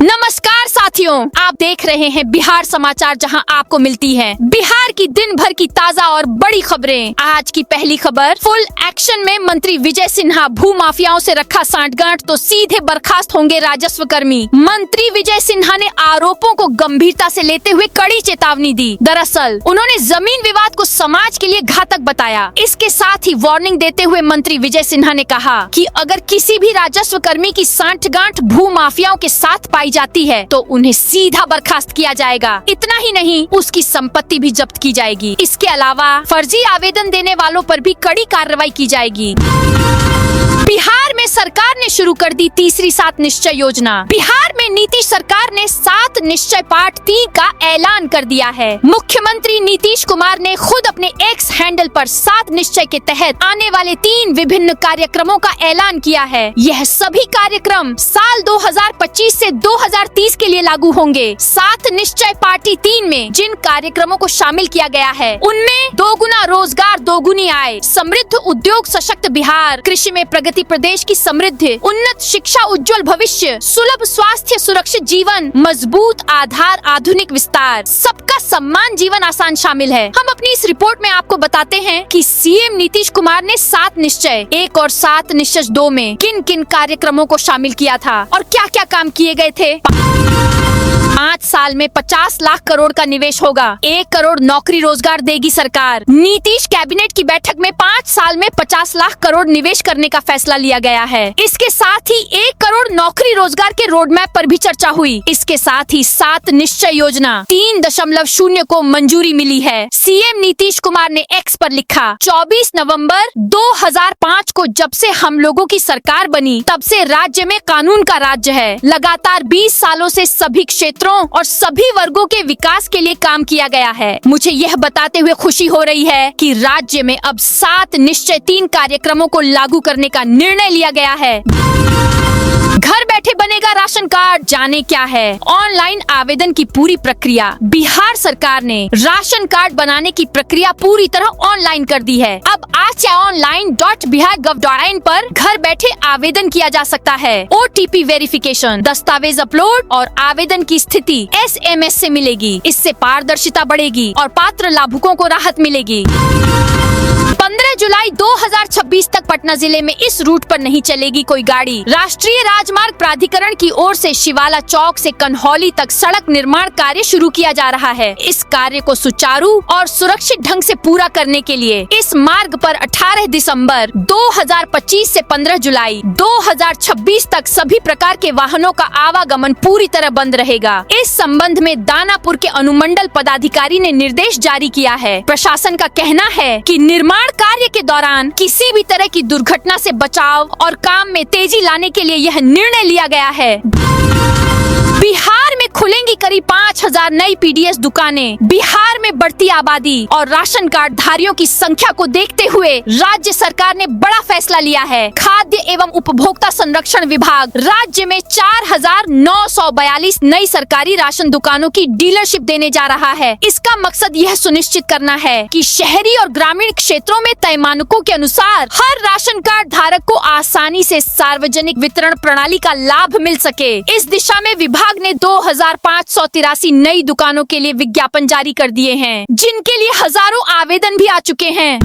नमस्कार साथियों, आप देख रहे हैं बिहार समाचार, जहां आपको मिलती है बिहार की दिन भर की ताजा और बड़ी खबरें। आज की पहली खबर, फुल एक्शन में मंत्री विजय सिन्हा, भू माफियाओं से रखा सांठगांठ तो सीधे बर्खास्त होंगे राजस्व कर्मी। मंत्री विजय सिन्हा ने आरोपों को गंभीरता से लेते हुए कड़ी चेतावनी दी। दरअसल उन्होंने जमीन विवाद को समाज के लिए घातक बताया। इसके साथ ही वार्निंग देते हुए मंत्री विजय सिन्हा ने कहा कि अगर किसी भी राजस्व कर्मी की सांठगांठ भू माफियाओं के साथ पाई जाती है तो उन्हें सीधा बर्खास्त किया जाएगा। इतना ही नहीं, उसकी संपत्ति भी जब्त की जाएगी। इसके अलावा फर्जी आवेदन देने वालों पर भी कड़ी कार्रवाई की जाएगी। बिहार में सरकार ने शुरू कर दी तीसरी 7 निश्चय योजना। बिहार में नीतीश सरकार ने 7 निश्चय पार्ट 3 का ऐलान कर दिया है। मुख्यमंत्री नीतीश कुमार ने खुद अपने एक्स हैंडल पर 7 निश्चय के तहत आने वाले 3 विभिन्न कार्यक्रमों का ऐलान किया है। यह सभी कार्यक्रम साल 2025 से 2030 के लिए लागू होंगे। 7 निश्चय पार्टी 3 में जिन कार्यक्रमों को शामिल किया गया है उनमें 2 गुना रोजगार, 2 गुनी आय, समृद्ध उद्योग, सशक्त बिहार, कृषि में प्रगति, प्रदेश की समृद्धि, उन्नत शिक्षा, उज्जवल भविष्य, सुलभ स्वास्थ्य, सुरक्षित जीवन, मजबूत आधार, आधुनिक विस्तार, सबका सम्मान, जीवन आसान शामिल है। हम अपनी इस रिपोर्ट में आपको बताते हैं कि सीएम नीतीश कुमार ने 7 निश्चय 1 और 7 निश्चय 2 में किन किन कार्यक्रमों को शामिल किया था और क्या क्या काम किए गए थे। 5 साल में 50 लाख करोड़ का निवेश होगा। 1 करोड़ नौकरी रोजगार देगी सरकार। नीतीश कैबिनेट की बैठक में 5 साल में 50 लाख करोड़ निवेश करने का फैसला लिया गया है। इसके साथ ही 1 करोड़ नौकरी रोजगार के रोड मैप पर भी चर्चा हुई। इसके साथ ही 7 निश्चय योजना 3.0 को मंजूरी मिली है। सीएम नीतीश कुमार ने एक्स पर लिखा, 24 नवंबर 2005 को जब से हम लोगों की सरकार बनी तब से राज्य में कानून का राज्य है। लगातार 20 सालों से सभी क्षेत्रों और सभी वर्गों के विकास के लिए काम किया गया है। मुझे यह बताते हुए खुशी हो रही है कि राज्य में अब 7 निश्चय 3 कार्यक्रमों को लागू करने का निर्णय लिया गया है। घर बैठे बनेगा राशन कार्ड, जाने क्या है ऑनलाइन आवेदन की पूरी प्रक्रिया। बिहार सरकार ने राशन कार्ड बनाने की प्रक्रिया पूरी तरह ऑनलाइन कर दी है। अब achaonline.bihar.gov.in पर घर बैठे आवेदन किया जा सकता है। OTP वेरिफिकेशन, दस्तावेज अपलोड और आवेदन की स्थिति SMS से मिलेगी। इससे पारदर्शिता बढ़ेगी और पात्र लाभुकों को राहत मिलेगी। 15 जुलाई 2026 तक पटना जिले में इस रूट पर नहीं चलेगी कोई गाड़ी। राष्ट्रीय राजमार्ग प्राधिकरण की ओर से शिवाला चौक से कन्हौली तक सड़क निर्माण कार्य शुरू किया जा रहा है। इस कार्य को सुचारू और सुरक्षित ढंग से पूरा करने के लिए इस मार्ग पर 18 दिसंबर 2025 से 15 जुलाई 2026 तक सभी प्रकार के वाहनों का आवागमन पूरी तरह बंद रहेगा। इस संबंध में दानापुर के अनुमंडल पदाधिकारी ने निर्देश जारी किया है। प्रशासन का कहना है कि निर्माण कार्य के दौरान किसी भी तरह की दुर्घटना से बचाव और काम में तेजी लाने के लिए यह निर्णय लिया गया है। बिहार में खुलेंगी करीब 5000 नई PDS दुकानें। बिहार में बढ़ती आबादी और राशन कार्ड धारियों की संख्या को देखते हुए राज्य सरकार ने बड़ा फैसला लिया है। खाद्य एवं उपभोक्ता संरक्षण विभाग राज्य में 4942 नई सरकारी राशन दुकानों की डीलरशिप देने जा रहा है। इसका मकसद यह सुनिश्चित करना है कि शहरी और ग्रामीण क्षेत्रों में तय मानकों के अनुसार हर राशन कार्ड धारक को आसानी से सार्वजनिक वितरण प्रणाली का लाभ मिल सके। इस दिशा में विभाग ने 2583 नई दुकानों के लिए विज्ञापन जारी कर दिए हैं, जिनके लिए हजारों आवेदन भी आ चुके हैं।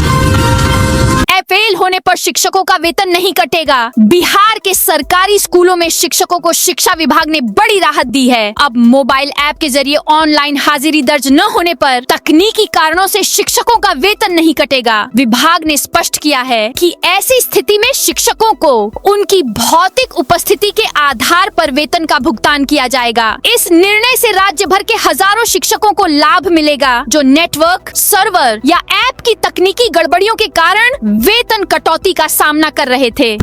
फेल होने पर शिक्षकों का वेतन नहीं कटेगा। बिहार के सरकारी स्कूलों में शिक्षकों को शिक्षा विभाग ने बड़ी राहत दी है। अब मोबाइल ऐप के जरिए ऑनलाइन हाजिरी दर्ज न होने पर तकनीकी कारणों से शिक्षकों का वेतन नहीं कटेगा। विभाग ने स्पष्ट किया है कि ऐसी स्थिति में शिक्षकों को उनकी भौतिक उपस्थिति के आधार पर वेतन का भुगतान किया जाएगा। इस निर्णय से राज्य भर के हजारों शिक्षकों को लाभ मिलेगा जो नेटवर्क, सर्वर या ऐप की तकनीकी गड़बड़ियों के कारण वेतन कटौती का सामना कर रहे थे।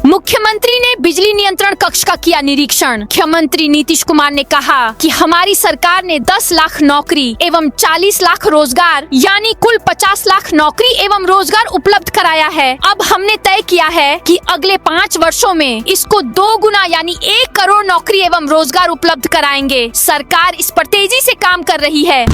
मुख्यमंत्री ने बिजली नियंत्रण कक्ष का किया निरीक्षण। मुख्यमंत्री नीतीश कुमार ने कहा कि हमारी सरकार ने 10 लाख नौकरी एवं 40 लाख रोजगार यानी कुल 50 लाख नौकरी एवं रोजगार उपलब्ध कराया है। अब हमने तय किया है कि अगले 5 वर्षों में इसको 2 गुना यानी 1 करोड़ नौकरी एवं रोजगार उपलब्ध कराएंगे। सरकार इस पर तेजी से काम कर रही है।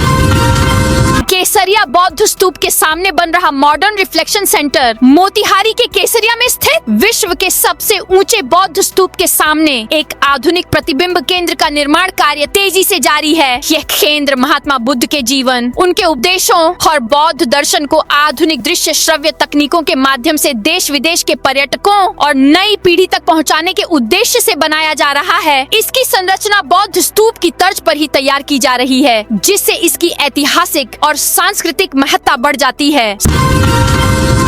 केसरिया बौद्ध स्तूप के सामने बन रहा मॉडर्न रिफ्लेक्शन सेंटर मोतिहारी के केसरिया में स्थित विश्व के सबसे ऊंचे बौद्ध स्तूप के सामने एक आधुनिक प्रतिबिंब केंद्र का निर्माण कार्य तेजी से जारी है। यह केंद्र महात्मा बुद्ध के जीवन, उनके उपदेशों और बौद्ध दर्शन को आधुनिक दृश्य श्रव्य तकनीकों के माध्यम से देश विदेश के पर्यटकों और नई पीढ़ी तक पहुंचाने के उद्देश्य से बनाया जा रहा है। इसकी संरचना बौद्ध स्तूप की तर्ज पर ही तैयार की जा रही है, जिससे इसकी ऐतिहासिक और सांस्कृतिक महत्ता बढ़ जाती है।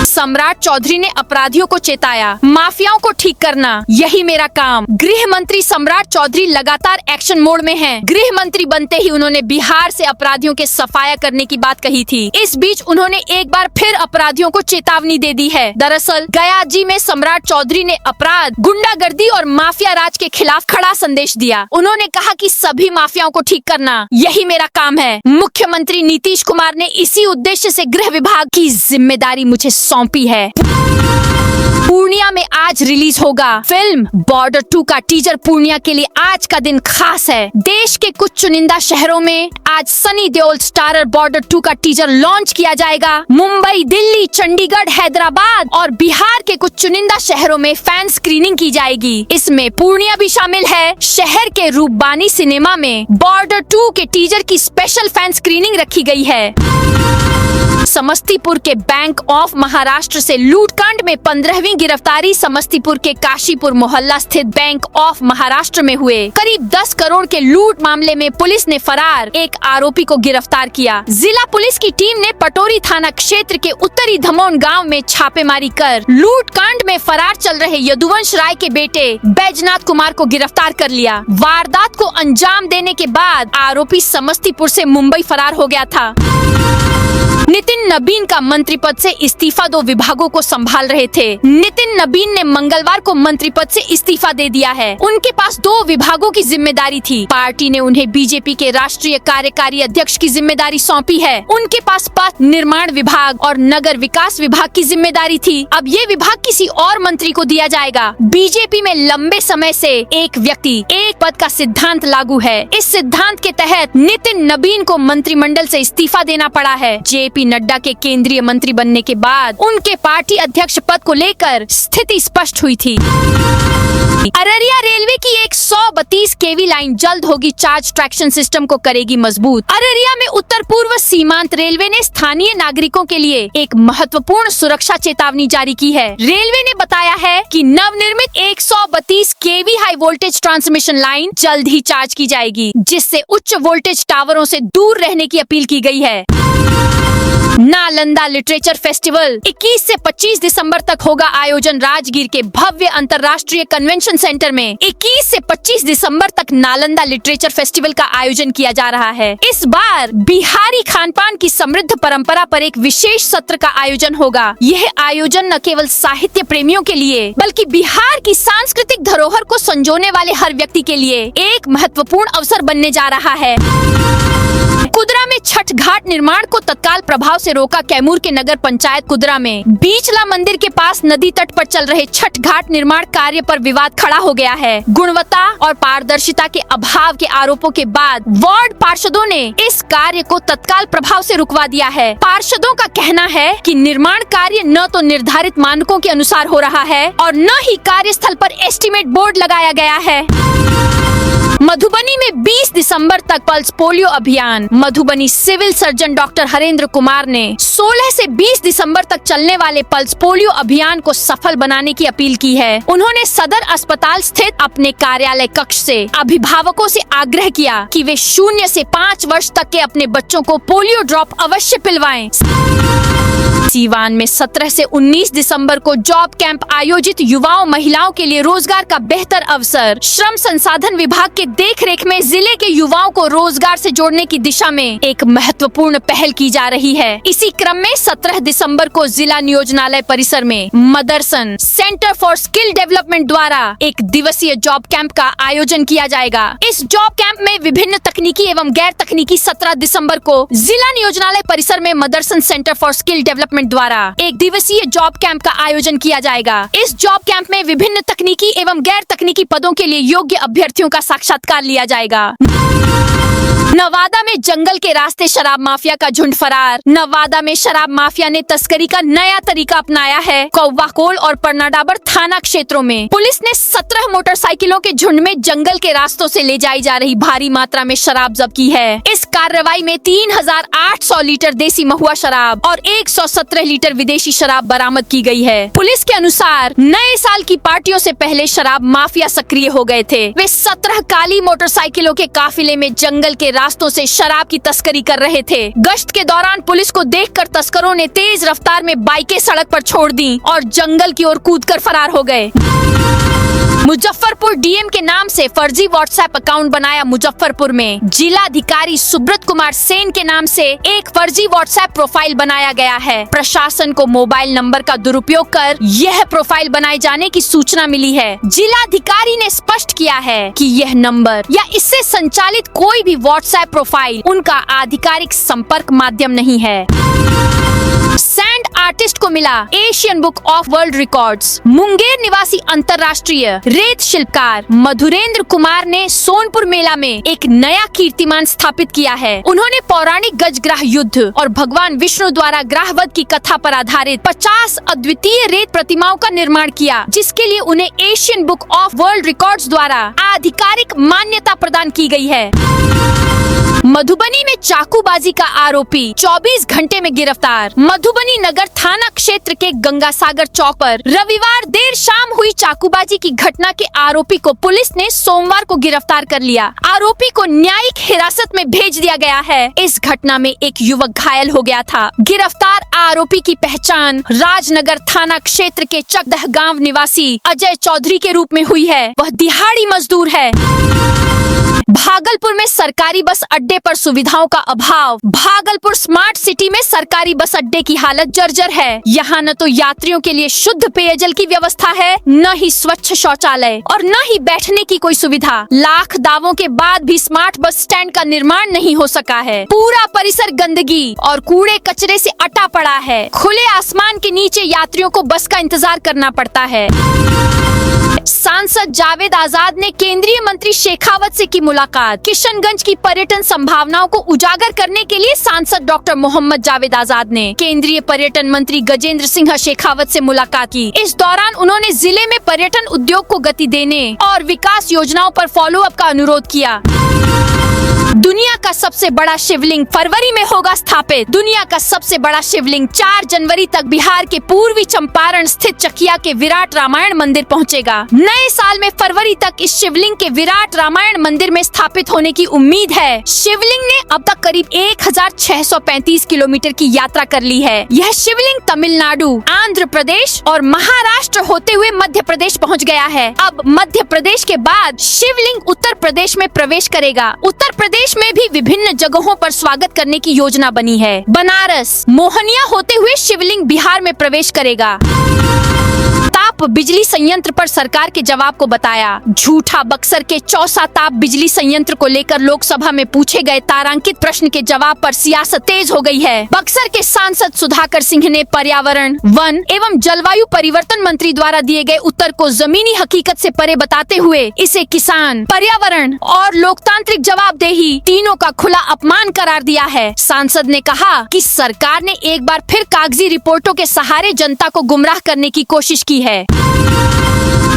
सम्राट चौधरी ने अपराधियों को चेताया, माफियाओं को ठीक करना यही मेरा काम। गृह मंत्री सम्राट चौधरी लगातार एक्शन मोड में हैं। गृह मंत्री बनते ही उन्होंने बिहार से अपराधियों के सफाया करने की बात कही थी। इस बीच उन्होंने एक बार फिर अपराधियों को चेतावनी दे दी है। दरअसल गयाजी में सम्राट चौधरी ने अपराध, गुंडागर्दी और माफिया राज के खिलाफ खड़ा संदेश दिया। उन्होंने कहा कि सभी माफियाओं को ठीक करना यही मेरा काम है। मुख्यमंत्री नीतीश कुमार ने इसी उद्देश्य से गृह विभाग की जिम्मेदारी मुझे सौंपी है। पूर्णिया में आज रिलीज होगा फिल्म बॉर्डर 2 का टीजर। पूर्णिया के लिए आज का दिन खास है। देश के कुछ चुनिंदा शहरों में आज सनी देओल स्टारर बॉर्डर 2 का टीजर लॉन्च किया जाएगा। मुंबई, दिल्ली, चंडीगढ़, हैदराबाद और बिहार के कुछ चुनिंदा शहरों में फैन स्क्रीनिंग की जाएगी। इसमें पूर्णिया भी शामिल है। शहर के रूपबानी सिनेमा में बॉर्डर 2 के टीजर की स्पेशल फैन स्क्रीनिंग रखी गई है। समस्तीपुर के बैंक ऑफ महाराष्ट्र से लूटकांड में 15वीं गिरफ्तारी। समस्तीपुर के काशीपुर मोहल्ला स्थित बैंक ऑफ महाराष्ट्र में हुए करीब 10 करोड़ के लूट मामले में पुलिस ने फरार एक आरोपी को गिरफ्तार किया। जिला पुलिस की टीम ने पटोरी थाना क्षेत्र के उत्तरी धमोन गांव में छापेमारी कर लूटकांड में फरार चल रहे यदुवंश राय के बेटे बैजनाथ कुमार को गिरफ्तार कर लिया। वारदात को अंजाम देने के बाद आरोपी समस्तीपुर से मुंबई फरार हो गया था। नितिन नबीन का मंत्री पद से इस्तीफा 2 विभागों को संभाल रहे थे। नितिन नबीन ने मंगलवार को मंत्री पद से इस्तीफा दे दिया है। उनके पास 2 विभागों की जिम्मेदारी थी। पार्टी ने उन्हें बीजेपी के राष्ट्रीय कार्यकारी अध्यक्ष की जिम्मेदारी सौंपी है। उनके पास पथ निर्माण विभाग और नगर विकास विभाग की जिम्मेदारी थी। अब ये विभाग किसी और मंत्री को दिया जाएगा। बीजेपी में लंबे समय से एक व्यक्ति एक पद का सिद्धांत लागू है। इस सिद्धांत के तहत नितिन नबीन को मंत्रिमंडल से इस्तीफा देना पड़ा है। जेपी नड्डा के केंद्रीय मंत्री बनने के बाद उनके पार्टी अध्यक्ष पद को लेकर स्थिति स्पष्ट हुई थी। अररिया रेलवे की एक 132 केवी लाइन जल्द होगी चार्ज ट्रैक्शन सिस्टम को करेगी मजबूत। अररिया में उत्तर पूर्व सीमांत रेलवे ने स्थानीय नागरिकों के लिए एक महत्वपूर्ण सुरक्षा चेतावनी जारी की है। रेलवे ने बताया है कि नवनिर्मित 132 केवी हाई वोल्टेज ट्रांसमिशन लाइन जल्द ही चार्ज की जाएगी, जिससे उच्च वोल्टेज टावरों से दूर रहने की अपील की गई है। नालंदा लिटरेचर फेस्टिवल 21 से 25 दिसंबर तक होगा आयोजन। राजगीर के भव्य अंतर्राष्ट्रीय कन्वेंशन सेंटर में 21 से 25 दिसंबर तक नालंदा लिटरेचर फेस्टिवल का आयोजन किया जा रहा है। इस बार बिहारी खानपान की समृद्ध परंपरा पर एक विशेष सत्र का आयोजन होगा। यह आयोजन न केवल साहित्य प्रेमियों के लिए बल्कि बिहार की सांस्कृतिक धरोहर को संजोने वाले हर व्यक्ति के लिए एक महत्वपूर्ण अवसर बनने जा रहा है। कुदरा में छठ घाट निर्माण को तत्काल प्रभाव से रोका। कैमूर के नगर पंचायत कुदरा में बीचला मंदिर के पास नदी तट पर चल रहे छठ घाट निर्माण कार्य पर विवाद खड़ा हो गया है। गुणवत्ता और पारदर्शिता के अभाव के आरोपों के बाद वार्ड पार्षदों ने इस कार्य को तत्काल प्रभाव से रुकवा दिया है। पार्षदों का कहना है कि निर्माण कार्य न तो निर्धारित मानकों के अनुसार हो रहा है और न ही कार्यस्थल पर एस्टीमेट बोर्ड लगाया गया है। मधुबनी में 20 दिसंबर तक पल्स पोलियो अभियान। Madhubani civil surgeon doctor Harendra Kumar ने 16 से 20 दिसंबर तक चलने वाले पल्स पोलियो अभियान को सफल बनाने की अपील की है। उन्होंने सदर अस्पताल स्थित अपने कार्यालय कक्ष से अभिभावकों से आग्रह किया कि वे 0 से 5 वर्ष तक के अपने बच्चों को पोलियो ड्रॉप अवश्य पिलवाएं। सीवान में 17 से 19 दिसंबर को जॉब कैंप आयोजित। युवाओं महिलाओं के लिए रोजगार का बेहतर अवसर। श्रम संसाधन विभाग के देखरेख में जिले के युवाओं को रोजगार से जोड़ने की दिशा में एक महत्वपूर्ण पहल की जा रही है। इसी क्रम में 17 दिसंबर को जिला नियोजनालय परिसर में Motherson centre for skill development द्वारा एक दिवसीय जॉब कैंप का आयोजन किया जाएगा। इस जॉब कैंप में विभिन्न तकनीकी एवं गैर तकनीकी 17 दिसंबर को जिला नियोजनालय परिसर में Motherson centre for skill development द्वारा एक दिवसीय जॉब कैंप का आयोजन किया जाएगा। इस जॉब कैंप में विभिन्न तकनीकी एवं गैर तकनीकी पदों के लिए योग्य अभ्यर्थियों का साक्षात्कार लिया जाएगा। नवादा में जंगल के रास्ते शराब माफिया का झुंड फरार। नवादा में शराब माफिया ने तस्करी का नया तरीका अपनाया है। कौवाकोल और परनाडाबर थाना क्षेत्रों में पुलिस ने 17 मोटरसाइकिलों के झुंड में जंगल के रास्तों से ले जाई जा रही भारी मात्रा में शराब जब्त की है। इस कार्रवाई में 3800 लीटर देसी महुआ शराब और 117 लीटर विदेशी शराब बरामद की गई है। पुलिस के अनुसार नए साल की पार्टियों से पहले शराब माफिया सक्रिय हो गए थे। वे 17 काली मोटरसाइकिलों के काफिले में जंगल के रास्तों से शराब की तस्करी कर रहे थे। गश्त के दौरान पुलिस को देखकर तस्करों ने तेज रफ्तार में बाइकें सड़क पर छोड़ दी और जंगल की ओर कूदकर फरार हो गए। मुजफ्फरपुर डीएम के नाम से फर्जी व्हाट्सएप अकाउंट बनाया। मुजफ्फरपुर में जिलाधिकारी सुब्रत कुमार सेन के नाम से एक फर्जी व्हाट्सएप प्रोफाइल बनाया गया है। प्रशासन को मोबाइल नंबर का दुरुपयोग कर यह प्रोफाइल बनाए जाने की सूचना मिली है। जिलाधिकारी ने स्पष्ट किया है कि यह नंबर या इससे संचालित कोई भी व्हाट्सएप प्रोफाइल उनका आधिकारिक संपर्क माध्यम नहीं है। सैंड आर्टिस्ट को मिला Asian book of world records. Munger निवासी अंतर्राष्ट्रीय रेत शिल्पकार मधुरेंद्र कुमार ने सोनपुर मेला में एक नया कीर्तिमान स्थापित किया है। उन्होंने पौराणिक गजग्राह युद्ध और भगवान विष्णु द्वारा ग्राहवध की कथा पर आधारित 50 अद्वितीय रेत प्रतिमाओं का निर्माण किया, जिसके लिए उन्हें Asian book of world records द्वारा आधिकारिक मान्यता प्रदान की गई है। मधुबनी में चाकूबाजी का आरोपी 24 घंटे में गिरफ्तार। मधुबनी नगर थाना क्षेत्र के गंगा सागर चौक पर रविवार देर शाम हुई चाकूबाजी की घटना के आरोपी को पुलिस ने सोमवार को गिरफ्तार कर लिया। आरोपी को न्यायिक हिरासत में भेज दिया गया है। इस घटना में एक युवक घायल हो गया था। गिरफ्तार आरोपी की पहचान राजनगर थाना क्षेत्र के चकदह गांव निवासी अजय चौधरी के रूप में हुई है। वह दिहाड़ी मजदूर है। भागलपुर में सरकारी बस अड्डे पर सुविधाओं का अभाव। भागलपुर स्मार्ट सिटी में सरकारी बस अड्डे की हालत जर्जर है। यहाँ न तो यात्रियों के लिए शुद्ध पेयजल की व्यवस्था है, न ही स्वच्छ शौचालय और न ही बैठने की कोई सुविधा। लाख दावों के बाद भी स्मार्ट बस स्टैंड का निर्माण नहीं हो सका है। पूरा परिसर गंदगी और कूड़े कचरे से अटा पड़ा है। खुले आसमान के नीचे यात्रियों को बस का इंतजार करना पड़ता है। सांसद जावेद आजाद ने केंद्रीय मंत्री शेखावत से की मुलाकात। किशनगंज की पर्यटन संभावनाओं को उजागर करने के लिए सांसद डॉक्टर मोहम्मद जावेद आजाद ने केंद्रीय पर्यटन मंत्री गजेंद्र सिंह शेखावत से मुलाकात की। इस दौरान उन्होंने जिले में पर्यटन उद्योग को गति देने और विकास योजनाओं पर फॉलो अप का अनुरोध किया। दुनिया का सबसे बड़ा शिवलिंग फरवरी में होगा स्थापित। दुनिया का सबसे बड़ा शिवलिंग 4 जनवरी तक बिहार के पूर्वी चंपारण स्थित चकिया के विराट रामायण मंदिर पहुंचेगा। नए साल में फरवरी तक इस शिवलिंग के विराट रामायण मंदिर में स्थापित होने की उम्मीद है। शिवलिंग ने अब तक करीब 1635 किलोमीटर की यात्रा कर ली है। यह शिवलिंग तमिलनाडु, आंध्र प्रदेश और महाराष्ट्र होते हुए मध्य प्रदेश पहुँच गया है। अब मध्य प्रदेश के बाद शिवलिंग उत्तर प्रदेश में प्रवेश करेगा। उत्तर प्रदेश में भी विभिन्न जगहों पर स्वागत करने की योजना बनी है। बनारस, मोहनिया होते हुए शिवलिंग बिहार में प्रवेश करेगा। ताप बिजली संयंत्र पर सरकार के जवाब को बताया झूठा। बक्सर के चौसा ताप बिजली संयंत्र को लेकर लोकसभा में पूछे गए तारांकित प्रश्न के जवाब पर सियासत तेज हो गई है। बक्सर के सांसद सुधाकर सिंह ने पर्यावरण, वन एवं जलवायु परिवर्तन मंत्री द्वारा दिए गए उत्तर को जमीनी हकीकत से परे बताते हुए इसे किसान, पर्यावरण और लोकतांत्रिक जवाबदेही तीनों का खुला अपमान करार दिया है। सांसद ने कहा कि सरकार ने एक बार फिर कागजी रिपोर्टों के सहारे जनता को गुमराह करने की कोशिश की है।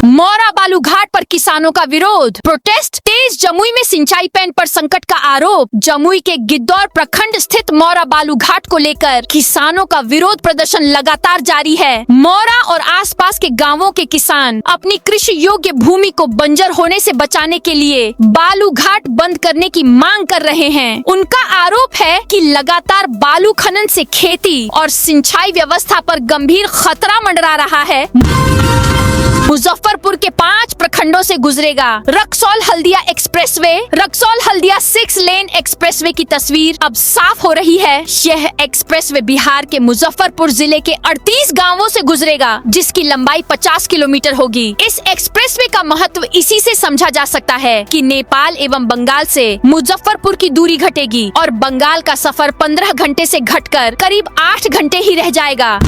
मौरा बालू घाट पर किसानों का विरोध, प्रोटेस्ट तेज। जमुई में सिंचाई पैन पर संकट का आरोप। जमुई के गिद्धौर प्रखंड स्थित मौरा बालू घाट को लेकर किसानों का विरोध प्रदर्शन लगातार जारी है। मौरा और आसपास के गांवों के किसान अपनी कृषि योग्य भूमि को बंजर होने से बचाने के लिए बालू घाट बंद करने की मांग कर रहे हैं। उनका आरोप है कि लगातार बालू खनन से खेती और सिंचाई व्यवस्था पर गंभीर खतरा मंडरा रहा है। मुजफ्फरपुर के 5 प्रखंडों से गुजरेगा रक्सौल हल्दिया एक्सप्रेसवे। रक्सौल हल्दिया 6 लेन एक्सप्रेसवे की तस्वीर अब साफ हो रही है। यह एक्सप्रेसवे बिहार के मुजफ्फरपुर जिले के 38 गांवों से गुजरेगा, जिसकी लंबाई 50 किलोमीटर होगी। इस एक्सप्रेसवे का महत्व इसी से समझा जा सकता है कि नेपाल एवं बंगाल से मुजफ्फरपुर की दूरी घटेगी और बंगाल का सफर 15 घंटे से घटकर करीब 8 घंटे ही रह जाएगा।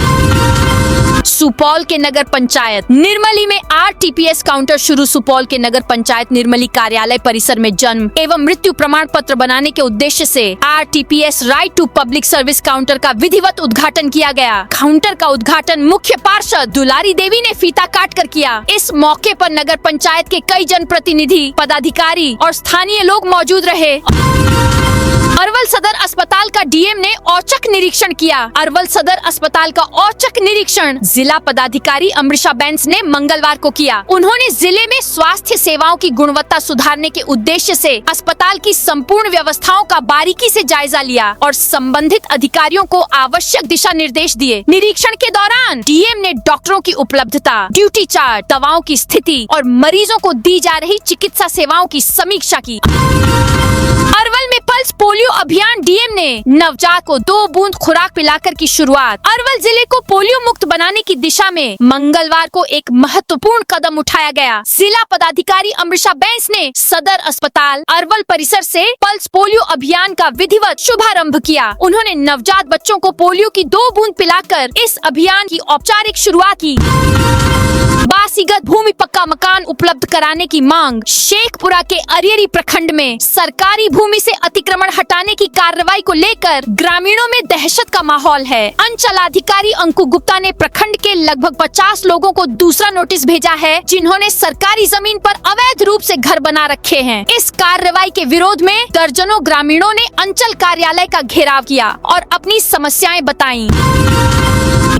सुपौल के नगर पंचायत पंचायत निर्मली में RTPS काउंटर शुरू। सुपौल के नगर पंचायत निर्मली कार्यालय परिसर में जन्म एवं मृत्यु प्रमाण पत्र बनाने के उद्देश्य से RTPS right to public service counter का विधिवत उद्घाटन किया गया। काउंटर का उद्घाटन मुख्य पार्षद दुलारी देवी ने फीता काट कर किया। इस मौके पर नगर पंचायत के कई जनप्रतिनिधि, पदाधिकारी और स्थानीय लोग मौजूद रहे। अरवल सदर अस्पताल का डीएम ने औचक निरीक्षण किया। अरवल सदर अस्पताल का औचक निरीक्षण जिला पदाधिकारी अमृषा बैंस ने मंगलवार को किया। उन्होंने जिले में स्वास्थ्य सेवाओं की गुणवत्ता सुधारने के उद्देश्य से अस्पताल की संपूर्ण व्यवस्थाओं का बारीकी से जायजा लिया और संबंधित अधिकारियों को आवश्यक दिशा निर्देश दिए। निरीक्षण के दौरान डीएम ने डॉक्टरों की उपलब्धता, ड्यूटी चार्ट, दवाओं की स्थिति और मरीजों को दी जा रही चिकित्सा सेवाओं की समीक्षा की। अरवल में पल्स पोलियो अभियान, डीएम ने नवजात को 2 बूंद खुराक पिलाकर की शुरुआत। अरवल जिले को पोलियो मुक्त बनाने की दिशा में मंगलवार को एक महत्वपूर्ण कदम उठाया गया। जिला पदाधिकारी अमृषा बैंस ने सदर अस्पताल अरवल परिसर से पल्स पोलियो अभियान का विधिवत शुभारंभ किया। उन्होंने नवजात बच्चों को पोलियो की 2 बूंद पिलाकर इस अभियान की औपचारिक शुरुआत की। बासीगत भूमि पक्का मकान उपलब्ध कराने की मांग। शेखपुरा के अरियरी प्रखंड में सरकारी भूमि से अतिक्रमण हटाने की कार्रवाई को लेकर ग्रामीणों में दहशत का माहौल है। अंचलाधिकारी अंकु गुप्ता ने प्रखंड के लगभग 50 लोगों को दूसरा नोटिस भेजा है, जिन्होंने सरकारी जमीन पर अवैध रूप से घर बना रखे हैं। इस कार्रवाई के विरोध में दर्जनों ग्रामीणों ने अंचल कार्यालय का घेराव किया और अपनी समस्याएं बताई।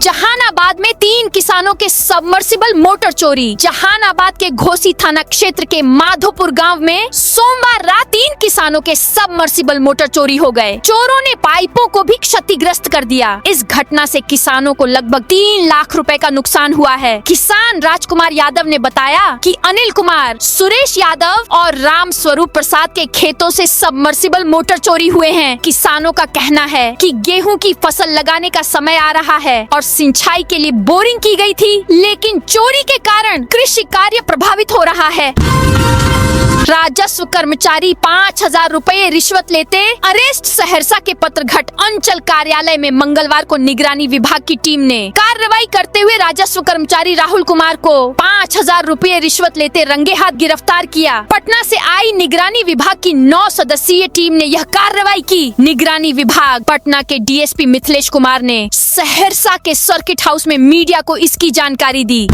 जहानाबाद में 3 किसानों के सबमर्सिबल मोटर चोरी। जहानाबाद के घोसी थाना क्षेत्र के माधोपुर गांव में सोमवार रात 3 किसानों के सबमर्सिबल मोटर चोरी हो गए। चोरों ने पाइपों को भी क्षतिग्रस्त कर दिया। इस घटना से किसानों को लगभग 3 लाख रुपए का नुकसान हुआ है। किसान राजकुमार यादव ने बताया कि अनिल कुमार, सुरेश यादव और राम स्वरूप प्रसाद के खेतों से सबमर्सिबल मोटर चोरी हुए हैं। किसानों का कहना है कि गेहूं की फसल लगाने का समय आ रहा है और सिंचाई के लिए बोरिंग की गई थी, लेकिन चोरी के कारण कृषि कार्य प्रभावित हो रहा है। राजस्व कर्मचारी 5,000 रुपए रिश्वत लेते अरेस्ट। सहरसा के पत्रघट अंचल कार्यालय में मंगलवार को निगरानी विभाग की टीम ने कार्रवाई करते हुए राजस्व कर्मचारी राहुल कुमार को 5,000 रुपए रिश्वत लेते रंगे हाथ गिरफ्तार किया। पटना से आई निगरानी विभाग की 9 सदस्यीय टीम ने यह कार्रवाई की। निगरानी विभाग पटना के डीएसपी मिथिलेश कुमार ने सहरसा के सर्किट हाउस में मीडिया को इसकी जानकारी दी।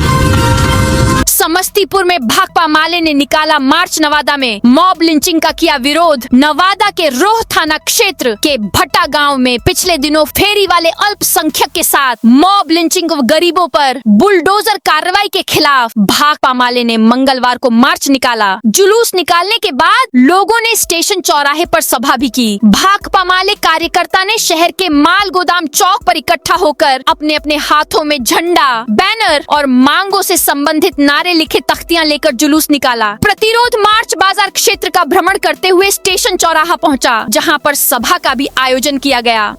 समस्तीपुर में भाकपा माले ने निकाला मार्च। नवादा में मॉब लिंचिंग का किया विरोध। नवादा के रोह थाना क्षेत्र के भट्टा गांव में पिछले दिनों फेरी वाले अल्पसंख्यक के साथ मॉब लिंचिंग व गरीबों पर बुलडोजर कार्रवाई के खिलाफ भाकपा माले ने मंगलवार को मार्च निकाला। जुलूस निकालने के बाद लोगों ने स्टेशन चौराहे पर सभा भी की। भाकपा माले कार्यकर्ता ने शहर के माल गोदाम चौक पर इकट्ठा होकर अपने अपने हाथों में झंडा, बैनर और मांगों से संबंधित नारे लिखे तख्तियां लेकर जुलूस निकाला। प्रतिरोध मार्च बाजार क्षेत्र का भ्रमण करते हुए स्टेशन चौराहा पहुंचा, जहां पर सभा का भी आयोजन किया गया।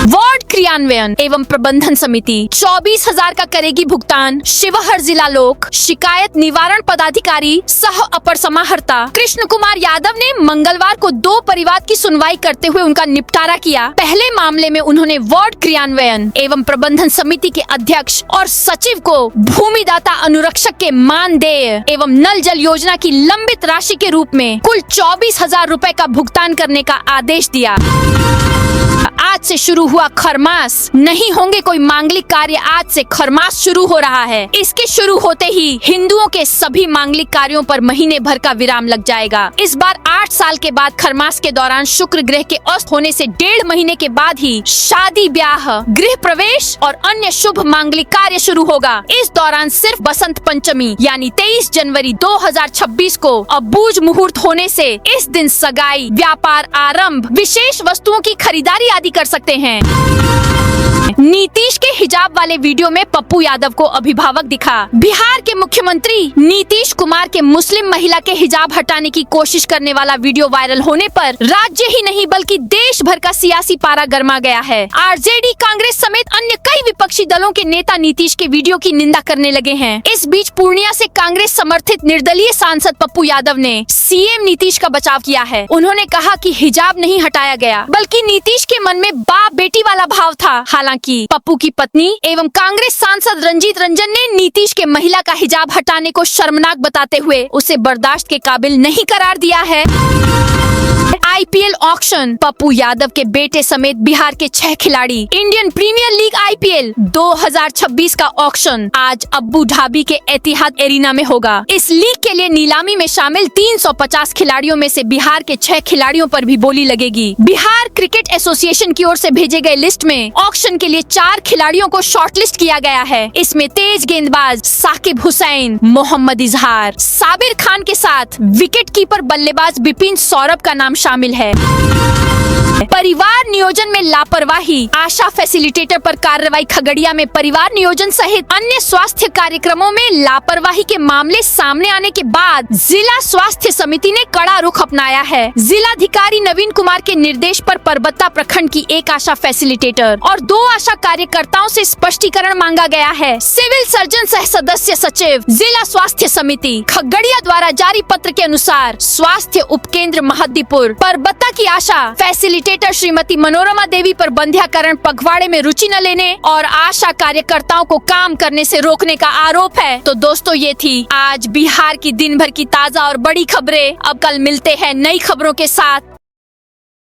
वार्ड क्रियान्वयन एवं प्रबंधन समिति 24,000 का करेगी भुगतान। शिवहर जिला लोक शिकायत निवारण पदाधिकारी सह अपर समाहर्ता कृष्ण कुमार यादव ने मंगलवार को 2 परिवाद की सुनवाई करते हुए उनका निपटारा किया। पहले मामले में उन्होंने वार्ड क्रियान्वयन एवं प्रबंधन समिति के अध्यक्ष और सचिव को भूमिदाता अनुरक्षक के मानदेय एवं नल जल योजना की लंबित राशि के रूप में कुल 24,000 रुपए का भुगतान करने का आदेश दिया। आज से शुरू हुआ खरमास, नहीं होंगे कोई मांगलिक कार्य। आज से खरमास शुरू हो रहा है। इसके शुरू होते ही हिंदुओं के सभी मांगलिक कार्यों पर महीने भर का विराम लग जाएगा। इस बार 8 साल के बाद खरमास के दौरान शुक्र ग्रह के अस्त होने से 1.5 महीने के बाद ही शादी, ब्याह, गृह प्रवेश और अन्य शुभ मांगलिक कार्य शुरू होगा। इस दौरान सिर्फ बसंत पंचमी यानी 23 जनवरी 2026 को अबूझ मुहूर्त होने से इस दिन सगाई, व्यापार आरंभ, विशेष वस्तुओं की खरीदारी आदि कर सकते हैं। नीतीश के हिजाब वाले वीडियो में पप्पू यादव को अभिभावक दिखा। बिहार के मुख्यमंत्री नीतीश कुमार के मुस्लिम महिला के हिजाब हटाने की कोशिश करने वाला वीडियो वायरल होने पर राज्य ही नहीं बल्कि देश भर का सियासी पारा गर्मा गया है। आरजेडी, कांग्रेस समेत अन्य कई विपक्षी दलों के नेता नीतीश के वीडियो की निंदा करने लगे हैं। इस बीच पूर्णिया से कांग्रेस समर्थित निर्दलीय सांसद पप्पू यादव ने सीएम नीतीश का बचाव किया है। उन्होंने कहा कि हिजाब नहीं हटाया गया बल्कि नीतीश के मन में बाप बेटी बेटी वाला भाव था। हालांकि पप्पू की पत्नी एवं कांग्रेस सांसद रंजीत रंजन ने नीतीश के महिला का हिजाब हटाने को शर्मनाक बताते हुए उसे बर्दाश्त के काबिल नहीं करार दिया है। आईपीएल ऑक्शन, पप्पू यादव के बेटे समेत बिहार के 6 खिलाड़ी। इंडियन प्रीमियर लीग आईपीएल 2026 का ऑक्शन आज अब्बू धाबी के एतिहाद एरिना में होगा। इस लीग के लिए नीलामी में शामिल 350 खिलाड़ियों में से बिहार के 6 खिलाड़ियों पर भी बोली लगेगी। बिहार क्रिकेट एसोसिएशन की ओर से भेजे गए लिस्ट में ऑक्शन के लिए 4 खिलाड़ियों को शॉर्टलिस्ट किया गया है। इसमें तेज गेंदबाज साकिब हुसैन, मोहम्मद इजहार, साबिर खान के साथ विकेट कीपर बल्लेबाज बिपिन सौरभ का नाम शामिल है। परिवार नियोजन में लापरवाही, आशा फैसिलिटेटर पर कार्रवाई। खगड़िया में परिवार नियोजन सहित अन्य स्वास्थ्य कार्यक्रमों में लापरवाही के मामले सामने आने के बाद जिला स्वास्थ्य समिति ने कड़ा रुख अपनाया है। जिलाधिकारी नवीन कुमार के निर्देश पर परबत्ता प्रखंड की 1 आशा फैसिलिटेटर और 2 आशा कार्यकर्ताओं से स्पष्टीकरण मांगा गया है। सिविल सर्जन सह सदस्य सचिव जिला स्वास्थ्य समिति खगड़िया द्वारा जारी पत्र के अनुसार स्वास्थ्य उपकेंद्र महद्दीपुर परबत्ता की आशा फैसिलिटेटर श्रीमती मनोरमा देवी पर बंध्याकरण पखवाड़े में रुचि न लेने और आशा कार्यकर्ताओं को काम करने से रोकने का आरोप है। तो दोस्तों, ये थी आज बिहार की दिन भर की ताजा और बड़ी खबरें। अब कल मिलते हैं नई खबरों के साथ।